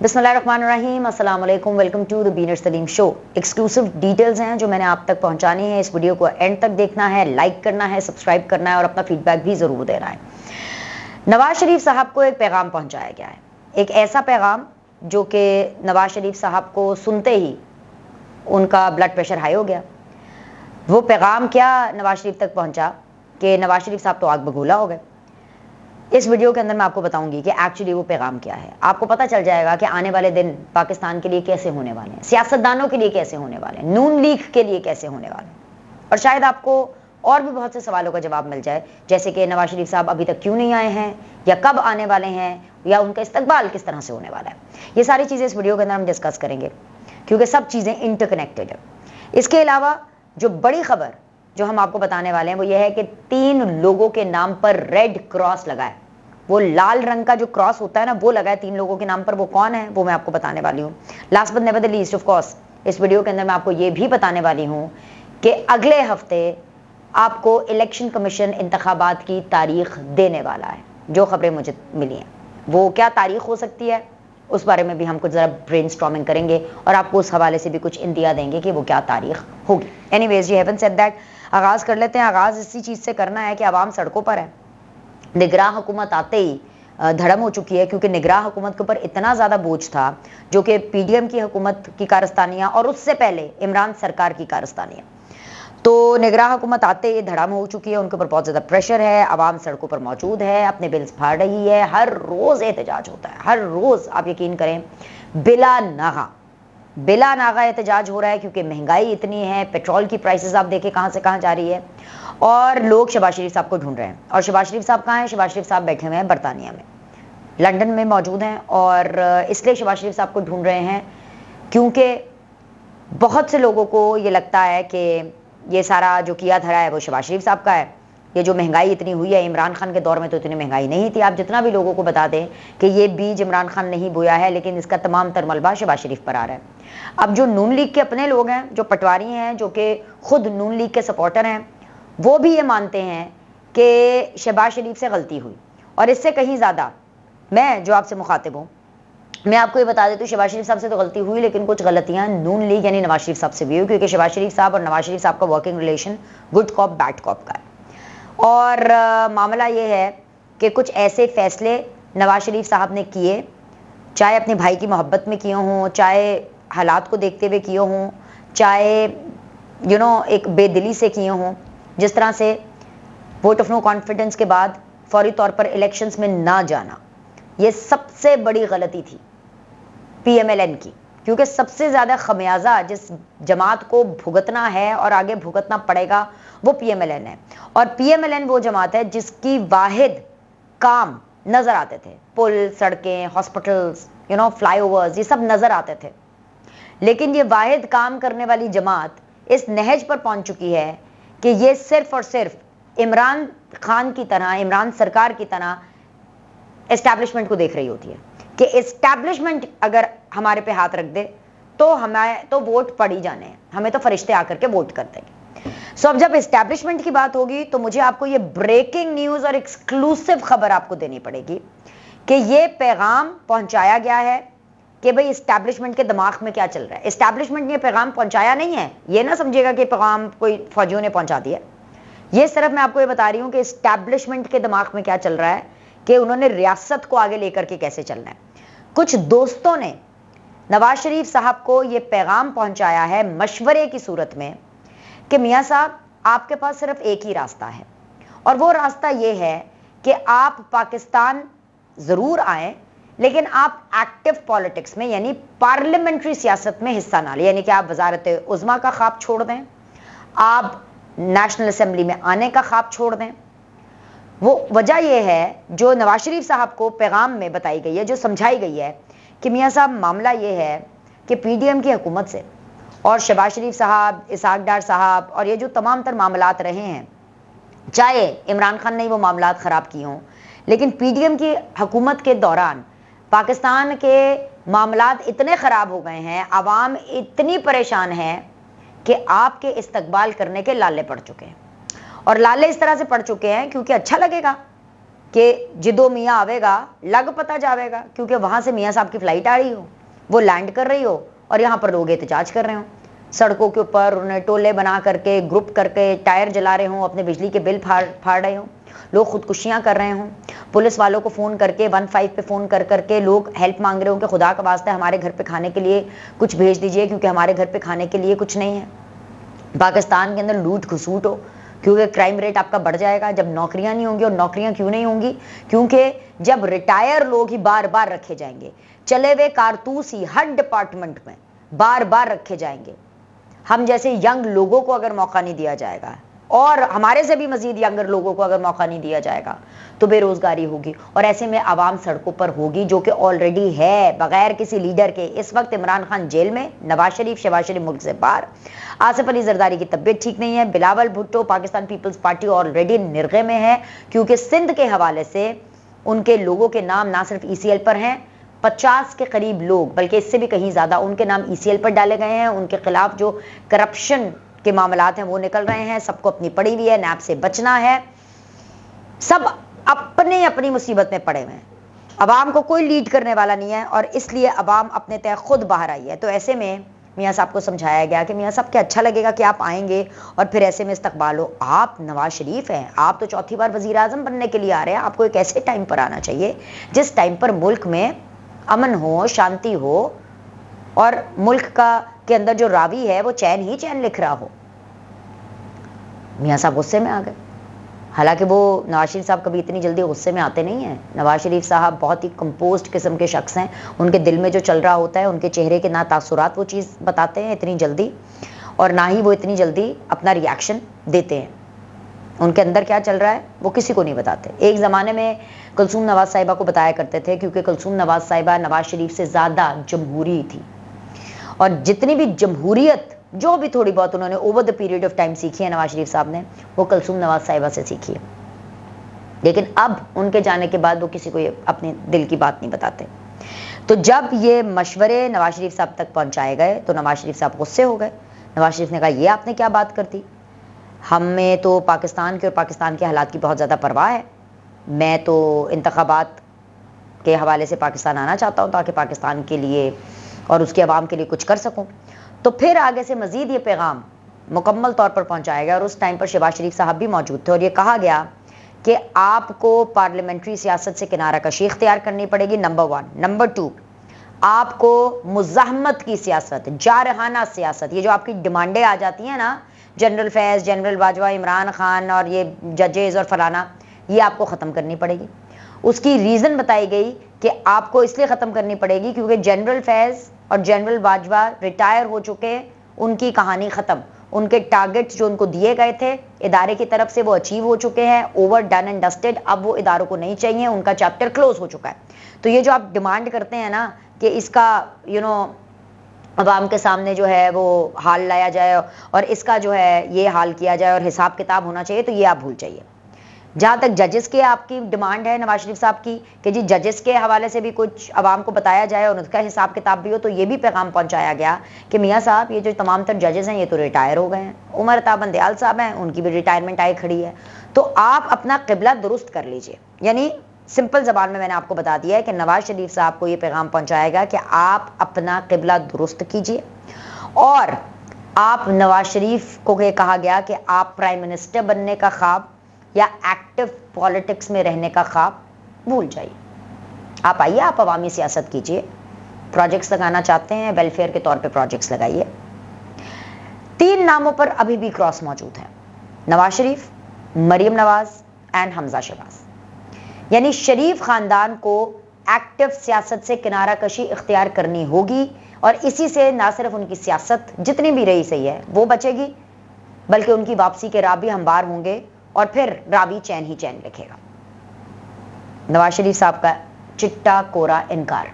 بسم اللہ الرحمن الرحیم، السلام علیکم، ویلکم ٹو دی بینر سلیم شو۔ ایکسکلوسیو ڈیٹیلز ہیں جو میں نے آپ تک پہنچانی ہے۔ اس ویڈیو کو اینڈ تک دیکھنا ہے، لائک کرنا ہے، سبسکرائب کرنا ہے اور اپنا فیڈ بیک بھی ضرور دینا ہے۔ نواز شریف صاحب کو ایک پیغام پہنچایا گیا ہے، ایک ایسا پیغام جو کہ نواز شریف صاحب کو سنتے ہی ان کا بلڈ پریشر ہائی ہو گیا۔ وہ پیغام کیا نواز شریف تک پہنچا کہ نواز شریف صاحب تو آگ بگولا ہو گئے۔ اس ویڈیو کے اندر میں آپ کو بتاؤں گی کہ ایکچولی وہ پیغام کیا ہے۔ آپ کو پتہ چل جائے گا کہ آنے والے دن پاکستان کے لیے کیسے ہونے والے ہیں، سیاستدانوں کے لیے کیسے ہونے والے ہیں، نون لیگ کے لیے کیسے ہونے والے ہیں، اور شاید آپ کو اور بھی بہت سے سوالوں کا جواب مل جائے، جیسے کہ نواز شریف صاحب ابھی تک کیوں نہیں آئے ہیں، یا کب آنے والے ہیں، یا ان کا استقبال کس طرح سے ہونے والا ہے۔ یہ ساری چیزیں اس ویڈیو کے اندر ہم ڈسکس کریں گے، کیونکہ سب چیزیں انٹر کنیکٹڈ ہیں۔ اس کے علاوہ جو بڑی خبر جو ہم آپ کو بتانے والے ہیں وہ یہ ہے کہ 3 لوگوں کے نام پر ریڈ کراس لگا ہے۔ وہ لال رنگ کا جو کراس ہوتا ہے نا، وہ لگا ہے 3 لوگوں کے نام پر۔ وہ کون ہے وہ میں آپ کو بتانے والی ہوں۔ Last but never the least of course, اس ویڈیو کے اندر میں آپ کو یہ بھی بتانے والی ہوں کہ اگلے ہفتے آپ کو الیکشن کمیشن انتخابات کی تاریخ دینے والا ہے۔ جو خبریں مجھے ملی ہیں وہ کیا تاریخ ہو سکتی ہے، اس بارے میں بھی ہم کچھ ذرا برین اسٹارمنگ کریں گے اور آپ کو اس حوالے سے بھی کچھ اندیا دیں گے کہ وہ کیا تاریخ ہوگی۔ Anyways, you haven't said that, آغاز کر لیتے ہیں۔ آغاز اسی چیز سے کرنا ہے کہ عوام سڑکوں پر ہے۔ نگراں حکومت آتے ہی دھڑم ہو چکی ہے، کیونکہ نگراں حکومت کے اوپر اتنا زیادہ بوجھ تھا، جو کہ پی ڈی ایم کی حکومت کی کارستانیاں اور اس سے پہلے عمران سرکار کی کارستانیاں، تو نگراں حکومت آتے ہی دھڑم ہو چکی ہے، ان کے اوپر بہت زیادہ پریشر ہے، عوام سڑکوں پر موجود ہے، اپنے بلز پھاڑ رہی ہے، ہر روز احتجاج ہوتا ہے، ہر روز آپ یقین کریں بلا ناغہ احتجاج ہو رہا ہے، کیونکہ مہنگائی اتنی ہے، پیٹرول کی پرائسز آپ دیکھیں کہاں سے کہاں جا رہی ہے، اور لوگ شہباز شریف صاحب کو ڈھونڈ رہے ہیں۔ اور شہباز شریف صاحب کہاں ہیں؟ شہباز شریف صاحب بیٹھے ہوئے ہیں برطانیہ میں، لندن میں موجود ہیں، اور اس لیے شہباز شریف صاحب کو ڈھونڈ رہے ہیں کیونکہ بہت سے لوگوں کو یہ لگتا ہے کہ یہ سارا جو کیا دھرا ہے وہ شہباز شریف صاحب کا ہے۔ یہ جو مہنگائی اتنی ہوئی ہے، عمران خان کے دور میں تو اتنی مہنگائی نہیں تھی۔ آپ جتنا بھی لوگوں کو بتا دیں کہ یہ بیج عمران خان نہیں بویا ہے، لیکن اس کا تمام تر ملبہ شہباز شریف پر آ رہا ہے۔ اب جو نون لیگ کے اپنے لوگ ہیں، جو پٹواری ہیں، جو کہ خود نون لیگ کے سپورٹر ہیں، وہ بھی یہ مانتے ہیں کہ شہباز شریف سے غلطی ہوئی، اور اس سے کہیں زیادہ میں جو آپ سے مخاطب ہوں، میں آپ کو یہ بتا دیتی ہوں شہباز شریف صاحب سے تو غلطی ہوئی، لیکن کچھ غلطیاں نون لیگ یعنی نواز شریف صاحب سے بھی ہوئی، کیونکہ شہباز شریف صاحب اور نواز شریف صاحب کا ورکنگ ریلیشن گڈ کاپ بیڈ کاپ کا ہے۔ اور معاملہ یہ ہے کہ کچھ ایسے فیصلے نواز شریف صاحب نے کیے، چاہے اپنے بھائی کی محبت میں کیے ہوں، چاہے حالات کو دیکھتے ہوئے کیے ہوں، چاہے ایک بے دلی سے کیے ہوں، جس طرح سے ووٹ آف نو کانفیڈنس کے بعد فوری طور پر الیکشنز میں نہ جانا، یہ سب سے بڑی غلطی تھی پی ایم ایل این کی، کیونکہ سب سے زیادہ خمیازہ جس جماعت کو بھگتنا ہے اور آگے بھگتنا پڑے گا وہ پی ایم ایل این ہے۔ اور پی ایم ایل این وہ جماعت ہے جس کی واحد کام نظر آتے تھے، پل، سڑکیں، ہاسپٹلز، فلائی اوورز، یہ سب نظر آتے تھے، لیکن یہ واحد کام کرنے والی جماعت اس نہج پر پہنچ چکی ہے کہ یہ صرف اور صرف عمران خان کی طرح، عمران سرکار کی طرح اسٹیبلشمنٹ کو دیکھ رہی ہوتی ہے کہ اسٹیبلشمنٹ اگر ہمارے پہ ہاتھ رکھ دے تو ہمیں تو ووٹ پڑ ہی جانے ہیں، ہمیں تو فرشتے آ کر کے ووٹ کر دیں گے۔ سو اب جب اسٹیبلشمنٹ کی بات ہوگی تو مجھے آپ کو یہ بریکنگ نیوز اور ایکسکلوسیو خبر آپ کو دینی پڑے گی کہ یہ پیغام پہنچایا گیا ہے کہ بھئی اسٹیبلشمنٹ کے دماغ میں کیا چل رہا ہے۔ اسٹیبلشمنٹ نے یہ پیغام پہنچایا نہیں ہے، یہ نہ سمجھے گا کہ پیغام کوئی فوجیوں نے پہنچا دیا، یہ صرف میں آپ کو یہ بتا رہی ہوں کہ اسٹیبلشمنٹ کے دماغ میں کیا چل رہا ہے، کہ انہوں نے ریاست کو آگے لے کر کے کیسے چلنا ہے۔ کچھ دوستوں نے نواز شریف صاحب کو یہ پیغام پہنچایا ہے مشورے کی صورت میں کہ میاں صاحب آپ کے پاس صرف ایک ہی راستہ ہے، اور وہ راستہ یہ ہے کہ آپ پاکستان ضرور آئیں، لیکن آپ ایکٹیو پالیٹکس میں یعنی پارلیمنٹری سیاست میں حصہ نہ لیں، یعنی کہ آپ وزارت عظمیٰ کا خواب چھوڑ دیں، آپ نیشنل اسمبلی میں آنے کا خواب چھوڑ دیں۔ وہ وجہ یہ ہے جو نواز شریف صاحب کو پیغام میں بتائی گئی ہے، جو سمجھائی گئی ہے کہ میاں صاحب معاملہ یہ ہے کہ پی ڈی ایم کی حکومت سے اور شہباز شریف صاحب، اسحاق ڈار صاحب اور یہ جو تمام تر معاملات رہے ہیں، چاہے عمران خان نے وہ معاملات خراب کیے ہوں، لیکن پی ڈی ایم کی حکومت کے دوران پاکستان کے معاملات اتنے خراب ہو گئے ہیں، عوام اتنی پریشان ہے کہ آپ کے استقبال کرنے کے لالے پڑ چکے ہیں، اور لالے اس طرح سے پڑ چکے ہیں کیونکہ اچھا لگے گا کہ جدو میاں آوے گا لگ پتہ جاوے گا، کیونکہ وہاں سے میاں صاحب کی فلائٹ آ رہی ہو، وہ لینڈ کر رہی ہو اور یہاں پر لوگ احتجاج کر رہے ہوں، سڑکوں کے اوپر انہیں ٹولے بنا کر کے گروپ کر کے ٹائر جلا رہے ہوں، اپنے بجلی کے بل پھاڑ رہے ہوں، لوگ خودکشیاں کر رہے ہوں، پولیس والوں کو فون کر کے 15 پہ فون کر کے لوگ ہیلپ مانگ رہے ہوں کہ خدا کا واسطہ ہمارے گھر پہ کھانے کے لیے کچھ بھیج دیجئے، کیونکہ ہمارے گھر پہ کھانے کے لیے کچھ نہیں ہے۔ پاکستان کے اندر لوٹ کھسوٹ ہو، کیونکہ کرائم ریٹ آپ کا بڑھ جائے گا جب نوکریاں نہیں ہوں گی۔ اور نوکریاں کیوں نہیں ہوں گی؟ کیونکہ جب ریٹائر لوگ ہی بار بار رکھے جائیں گے، چلے ہوئے کارتوس ہی ہر ڈپارٹمنٹ میں بار بار رکھے جائیں گے، ہم جیسے ینگ لوگوں کو اگر موقع نہیں دیا جائے گا اور ہمارے سے بھی مزید ینگر لوگوں کو اگر موقع نہیں دیا جائے گا تو بے روزگاری ہوگی، اور ایسے میں عوام سڑکوں پر ہوگی، جو کہ آلریڈی ہے بغیر کسی لیڈر کے۔ اس وقت عمران خان جیل میں، نواز شریف شہباز شریف ملک سے باہر، آصف علی زرداری کی طبیعت ٹھیک نہیں ہے، Bilawal Bhutto Pakistan Peoples Party already نرغے میں ہے، کیونکہ سندھ کے حوالے سے ان کے لوگوں کے نام نہ صرف ECL پر ہیں، 50 کے قریب لوگ، بلکہ اس سے بھی کہیں زیادہ ان کے نام ECL پر ڈالے گئے ہیں، ان کے خلاف جو کرپشن کے معاملات ہیں وہ نکل رہے ہیں، سب کو اپنی پڑی ہوئی ہے، نیب سے بچنا ہے، سب اپنی مصیبت میں پڑے ہوئے ہیں، عوام کو کوئی لیڈ کرنے والا نہیں ہے، اور اس لیے عوام اپنے طے خود باہر آئی ہے۔ تو ایسے میں میاں صاحب کو سمجھایا گیا کہ میاں صاحب کیا اچھا لگے گا کہ آپ آئیں گے اور پھر ایسے میں استقبال ہو، آپ نواز شریف ہیں، آپ تو چوتھی بار وزیر اعظم بننے کے لیے آ رہے ہیں، آپ کو ایک ایسے ٹائم پر آنا چاہیے جس ٹائم پر ملک میں امن ہو، شانتی ہو، اور ملک کے اندر جو راوی ہے وہ چین ہی چین لکھ رہا ہو۔ میاں صاحب غصے میں آ گئے، حالانکہ وہ نواز شریف صاحب کبھی اتنی جلدی غصے میں آتے نہیں ہیں۔ نواز شریف صاحب بہت ہی کمپوزڈ قسم کے شخص ہیں، ان کے دل میں جو چل رہا ہوتا ہے، ان کے چہرے کے نہ تاثرات وہ چیز بتاتے ہیں اتنی جلدی، اور نہ ہی وہ اتنی جلدی اپنا ریاکشن دیتے ہیں۔ ان کے اندر کیا چل رہا ہے وہ کسی کو نہیں بتاتے۔ ایک زمانے میں کلثوم نواز صاحبہ کو بتایا کرتے تھے، کیونکہ کلثوم نواز صاحبہ نواز شریف سے زیادہ جمہوری تھی، اور جتنی بھی جمہوریت جو بھی تھوڑی بہت انہوں نے over the period of time سیکھی ہے نواز شریف صاحب نے، وہ کلثوم نواز صاحبہ سے سیکھی ہے، لیکن اب ان کے جانے کے بعد وہ کسی کو اپنے دل کی بات نہیں بتاتے۔ تو جب یہ مشورے نواز شریف صاحب تک پہنچائے گئے تو نواز شریف صاحب غصے ہو گئے۔ نواز شریف نے کہا یہ آپ نے کیا بات کر دی، ہمیں تو پاکستان کے اور پاکستان کے حالات کی بہت زیادہ پرواہ ہے، میں تو انتخابات کے حوالے سے پاکستان آنا چاہتا ہوں تاکہ پاکستان کے لیے اور اس کے عوام کے لیے کچھ کر سکوں۔ تو پھر آگے سے مزید یہ پیغام مکمل طور پر پہنچایا گیا، اور اس ٹائم پر شہباز شریف صاحب بھی موجود تھے، اور یہ کہا گیا کہ آپ کو پارلیمنٹری سیاست سے کنارہ کشی اختیار کرنی پڑے گی، نمبر 1۔ نمبر 2، آپ کو مزاحمت کی سیاست، جارحانہ سیاست، یہ جو آپ کی ڈیمانڈیں آ جاتی ہیں نا، جنرل فیض، جنرل باجوہ، عمران خان اور یہ ججز اور فلانا، یہ آپ کو ختم کرنی پڑے گی۔ اس کی ریزن بتائی گئی کہ آپ کو اس لیے ختم کرنی پڑے گی کیونکہ جنرل فیض اور جنرل باجوہ ریٹائر ہو چکے، ان کی کہانی ختم، ان کے ٹارگٹس جو ان کو دیے گئے تھے ادارے کی طرف سے وہ اچیو ہو چکے ہیں، اوور ڈن اینڈ ڈسٹڈ، اب وہ اداروں کو نہیں چاہیے، ان کا چیپٹر کلوز ہو چکا ہے۔ تو یہ جو آپ ڈیمانڈ کرتے ہیں نا کہ اس کا عوام کے سامنے جو ہے وہ حال لایا جائے اور اس کا جو ہے یہ حال کیا جائے اور حساب کتاب ہونا چاہیے، تو یہ آپ بھول جائیے۔ جہاں تک ججز کے آپ کی ڈیمانڈ ہے نواز شریف صاحب کی کہ جی ججز کے حوالے سے بھی کچھ عوام کو بتایا جائے اور اس کا حساب کتاب بھی ہو، تو یہ بھی پیغام پہنچایا گیا کہ میاں صاحب یہ جو تمام تر ججز ہیں یہ تو ریٹائر ہو گئے ہیں، عمر عطا بندیال صاحب ہیں، ان کی بھی ریٹائرمنٹ آئی کھڑی ہے، تو آپ اپنا قبلہ درست کر لیجئے۔ یعنی سمپل زبان میں نے آپ کو بتا دیا ہے کہ نواز شریف صاحب کو یہ پیغام پہنچایا گیا کہ آپ اپنا قبلہ درست کیجئے، اور آپ نواز شریف کو یہ کہا گیا کہ آپ پرائم منسٹر بننے کا خواب یا ایکٹیو پالیٹکس میں رہنے کا خواب بھول جائیے، آپ آئیے، آپ عوامی سیاست کیجئے، پروجیکٹس لگانا چاہتے ہیں ویلفیئر کے طور پہ پروجیکٹس لگائیے۔ 3 ناموں پر ابھی بھی کراس موجود ہے، نواز شریف، مریم نواز اینڈ حمزہ شہباز، یعنی شریف خاندان کو ایکٹیو سیاست سے کنارہ کشی اختیار کرنی ہوگی، اور اسی سے نہ صرف ان کی سیاست جتنی بھی رہی صحیح ہے وہ بچے گی، بلکہ ان کی واپسی کے راہ بھی ہموار ہوں گے، اور پھر راوی چین ہی چین لکھے گا۔ نواز شریف صاحب کا چٹا کورا انکار،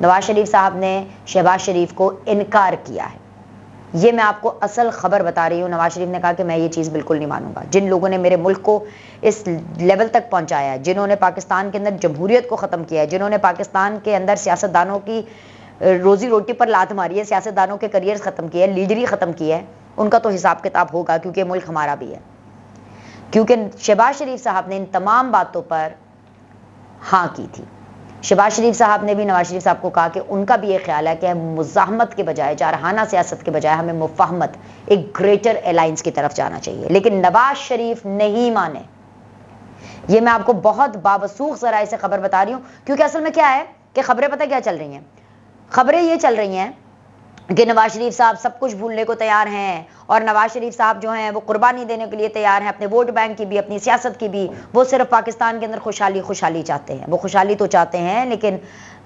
نواز شریف صاحب نے شہباز شریف کو انکار کیا ہے، یہ میں آپ کو اصل خبر بتا رہی ہوں۔ نواز شریف نے کہا کہ میں یہ چیز بالکل نہیں مانوں گا، جن لوگوں نے میرے ملک کو اس لیول تک پہنچایا ہے، جنہوں نے پاکستان کے اندر جمہوریت کو ختم کیا ہے، جنہوں نے پاکستان کے اندر سیاستدانوں کی روزی روٹی پر لات ماری ہے، سیاستدانوں کے کریئر ختم کیے، لیڈری ختم کی ہے، ان کا تو حساب کتاب ہوگا، کیونکہ ملک ہمارا بھی ہے۔ کیونکہ شہباز شریف صاحب نے ان تمام باتوں پر ہاں کی تھی۔ شہباز شریف صاحب نے بھی نواز شریف صاحب کو کہا کہ ان کا بھی یہ خیال ہے کہ مزاحمت کے بجائے، جارحانہ سیاست کے بجائے ہمیں مفاہمت، ایک گریٹر الائنس کی طرف جانا چاہیے، لیکن نواز شریف نہیں مانے۔ یہ میں آپ کو بہت باوثوق ذرائع سے خبر بتا رہی ہوں، کیونکہ اصل میں کیا ہے کہ خبریں پتہ کیا چل رہی ہیں؟ خبریں یہ چل رہی ہیں کہ نواز شریف صاحب سب کچھ بھولنے کو تیار ہیں، اور نواز شریف صاحب جو ہیں وہ قربانی دینے کے لیے تیار ہیں، اپنے ووٹ بینک کی بھی، اپنی سیاست کی بھی۔ وہ صرف پاکستان کے اندر خوشحالی چاہتے ہیں۔ وہ خوشحالی تو چاہتے ہیں، لیکن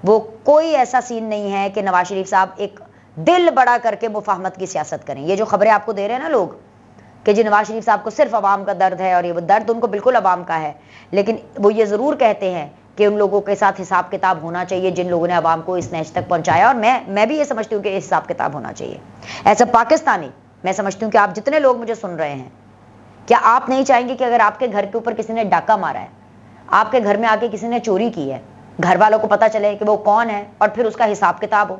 وہ کوئی ایسا سین نہیں ہے کہ نواز شریف صاحب ایک دل بڑا کر کے مفاہمت کی سیاست کریں۔ یہ جو خبریں آپ کو دے رہے ہیں نا لوگ کہ جی نواز شریف صاحب کو صرف عوام کا درد ہے، اور یہ وہ درد ان کو بالکل عوام کا ہے، لیکن وہ یہ ضرور کہتے ہیں کہ ان لوگوں کے ساتھ حساب کتاب ہونا چاہیے جن لوگوں نے عوام کو اس نیچ تک پہنچایا، اور میں بھی یہ سمجھتی ہوں کہ حساب کتاب ہونا چاہیے۔ ایسا پاکستانی میں سمجھتی ہوں کہ آپ جتنے لوگ مجھے سن رہے ہیں، کیا آپ نہیں چاہیں گے کہ اگر آپ کے گھر کے اوپر کسی نے ڈاکہ مارا ہے، آپ کے گھر میں آ کے کسی نے چوری کی ہے، گھر والوں کو پتہ چلے کہ وہ کون ہے اور پھر اس کا حساب کتاب ہو؟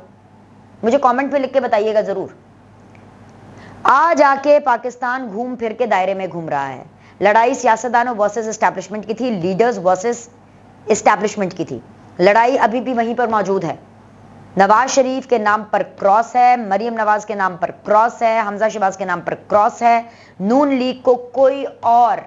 مجھے کامنٹ میں لکھ کے بتائیے گا ضرور۔ آج آ کے پاکستان گھوم پھر کے دائرے میں گھوم رہا ہے۔ لڑائی سیاستدانوں ورسز اسٹیبلشمنٹ کی تھی، لیڈرز ورسز اسٹیبلشمنٹ کی تھی۔ لڑائی ابھی بھی وہیں پر موجود ہے۔ نواز شریف کے نام پر کراس ہے، مریم نواز کے نام پر کراس ہے، حمزہ شہباز کے نام پر کراس ہے۔ نون لیگ کو کوئی اور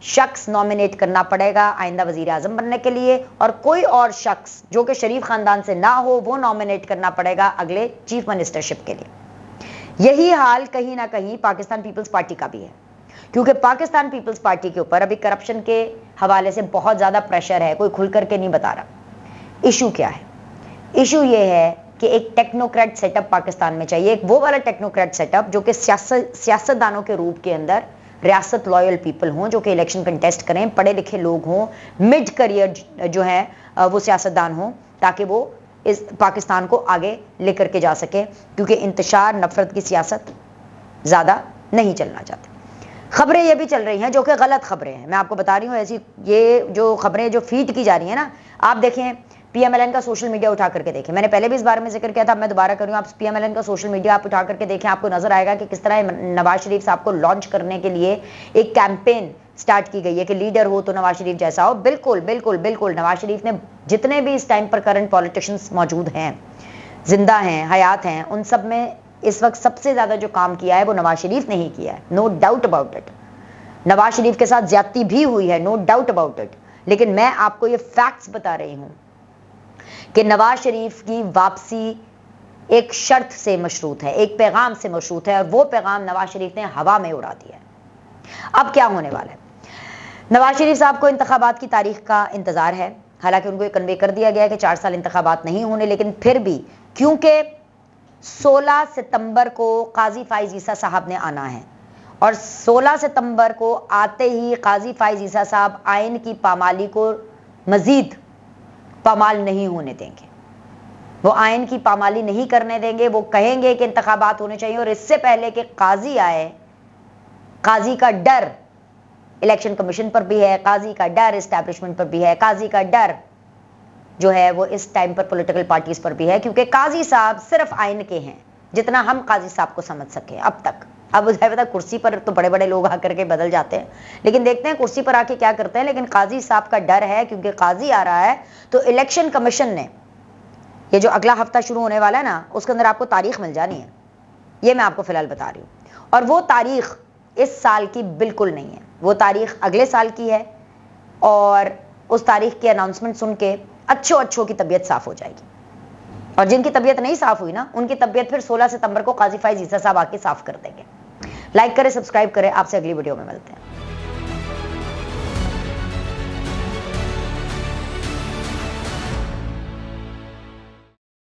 شخص نامینیٹ کرنا پڑے گا آئندہ وزیر اعظم بننے کے لیے، اور کوئی اور شخص جو کہ شریف خاندان سے نہ ہو وہ نامینیٹ کرنا پڑے گا اگلے چیف منسٹرشپ کے لیے۔ یہی حال کہیں نہ کہیں پاکستان پیپلز پارٹی کا بھی ہے، کیونکہ پاکستان پیپلز پارٹی کے اوپر ابھی کرپشن کے حوالے سے بہت زیادہ پریشر ہے، کوئی کھل کر کے نہیں بتا رہا۔ ایشو کیا ہے؟ ایشو یہ ہے کہ ایک ٹیکنوکریٹ سیٹ اپ پاکستان میں چاہیے، ایک وہ والا ٹیکنوکریٹ سیٹ اپ جو کہ سیاستدانوں کے روپ کے اندر ریاست لائل پیپل ہوں، جو کہ الیکشن کنٹیسٹ کریں، پڑھے لکھے لوگ ہوں، مڈ کریئر جو ہے وہ سیاستدان ہوں، تاکہ وہ اس پاکستان کو آگے لے کر کے جا سکے، کیونکہ انتشار نفرت کی سیاست زیادہ نہیں چلنا چاہتے۔ خبریں یہ بھی چل رہی ہیں جو کہ غلط خبریں ہیں، میں آپ کو بتا رہی ہوں۔ ایسی یہ جو خبریں جو فیڈ کی جا رہی ہیں نا، آپ دیکھیں پی ایم ایل این کا سوشل میڈیا اٹھا کر کے دیکھیں، میں نے پہلے بھی اس بارے میں ذکر کیا تھا، میں دوبارہ کر رہی ہوں، آپ پی ایم ایل این کا سوشل میڈیا آپ اٹھا کر کے دیکھیں، آپ کو نظر آئے گا کہ کس طرح نواز شریف صاحب کو لانچ کرنے کے لیے ایک کیمپین سٹارٹ کی گئی ہے کہ لیڈر ہو تو نواز شریف جیسا ہو۔ بالکل بالکل بالکل، نواز شریف نے جتنے بھی اس ٹائم پر کرنٹ پولیٹیشنز موجود ہیں، زندہ ہیں، حیات ہیں، ان سب میں اس وقت سب سے زیادہ جو کام کیا ہے وہ نواز شریف نے ہی کیا ہے، no doubt about it. Nawaz Sharif کے ساتھ زیادتی بھی ہوئی ہے، نو ڈاؤٹ اباؤٹ اٹ، لیکن میں آپ کو یہ فیکٹس بتا رہی ہوں کہ نواز شریف کی واپسی ایک شرط سے مشروط ہے، ایک پیغام سے مشروط ہے، اور وہ پیغام نواز شریف نے ہوا میں اڑا دیا ہے۔ اب کیا ہونے والا ہے؟ نواز شریف صاحب کو انتخابات کی تاریخ کا انتظار ہے، حالانکہ ان کو یہ کنوے کر دیا گیا ہے کہ 4 سال انتخابات نہیں ہونے، لیکن پھر بھی کیونکہ 16 ستمبر کو قاضی فائز عیسیٰ صاحب نے آنا ہے، اور 16 ستمبر کو آتے ہی قاضی فائز عیسیٰ صاحب آئین کی پامالی کو مزید پامال نہیں ہونے دیں گے، وہ آئین کی پامالی نہیں کرنے دیں گے، وہ کہیں گے کہ انتخابات ہونے چاہیے، اور اس سے پہلے کہ قاضی آئے، قاضی کا ڈر الیکشن کمیشن پر بھی ہے، قاضی کا ڈر اسٹیبلشمنٹ پر بھی ہے، قاضی کا ڈر جو ہے وہ اس ٹائم پر پولیٹیکل پارٹیز پر بھی ہے، کیونکہ قاضی صاحب صرف آئین کے ہیں جتنا ہم قاضی صاحب کو سمجھ سکیں اب تک۔ اب کرسی پر تو بڑے بڑے لوگ آ کر کے بدل جاتے ہیں، لیکن دیکھتے ہیں کرسی پر آ کے کیا کرتے ہیں۔ لیکن قاضی صاحب کا ڈر ہے، کیونکہ قاضی آ رہا ہے تو الیکشن کمیشن نے یہ جو اگلا ہفتہ شروع ہونے والا ہے نا، اس کے اندر آپ کو تاریخ مل جانی ہے، یہ میں آپ کو فی الحال بتا رہی ہوں، اور وہ تاریخ اس سال کی بالکل نہیں ہے، وہ تاریخ اگلے سال کی ہے، اور اس تاریخ کی اناؤنسمنٹ سن کے اچھوں کی طبیعت صاف ہو جائے گی، اور جن کی طبیعت نہیں صاف ہوئی نا، ان کی طبیعت پھر 16 ستمبر کو قاضی فائز عیسیٰ صاحب آ کے صاف کر دیں گے۔ لائک کریں، سبسکرائب کریں، آپ سے اگلی ویڈیو میں ملتے ہیں۔